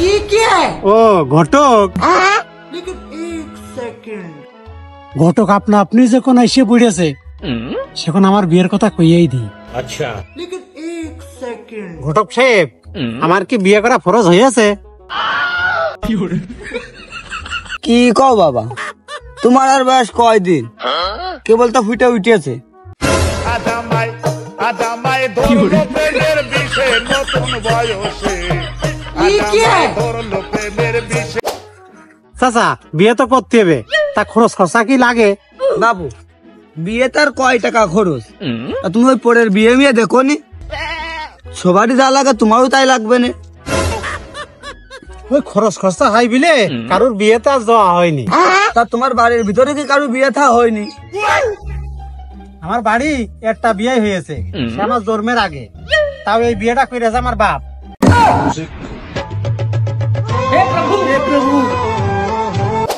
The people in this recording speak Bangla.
ये क्या है? ও ঘটক, लेकिन एक सेकंड। ঘটক আপনা আপনি যখন এসে পড়েছে সেখন আমার বিয়ের কথা কইয়াই দি। लेकिन एक सेकंड। ঘটক সাহেব, আমার কি বিয়ে করা ফরজ হয়েছে? কি কও বাবা, তোমার আর বয়স কয়দিন, কেবল তো ফুটে উঠেছে। ये क्या है? চাচা বিয়ে তো করতে হবে, তা খরচ খরচা কি লাগে? বাবু বিয়ে তার কয় টাকা খরচ, আর তুমি ওই পরের বিয়ে মিয়ে দেখো নি, সবারই যা লাগে তোমারও তাই লাগবে না। ওই খরচ খরচা হয় বিলে কারোর বিয়েতে আর যাওয়া হয়নি। তা তোমার বাড়ির ভিতরে কি কারো বিয়ে থা হয়নি? আমার বাড়ি একটা বিয়ে হয়েছে, সে আমার জন্মের আগে, তাও এই বিয়েটা করেছে আমার বাপ।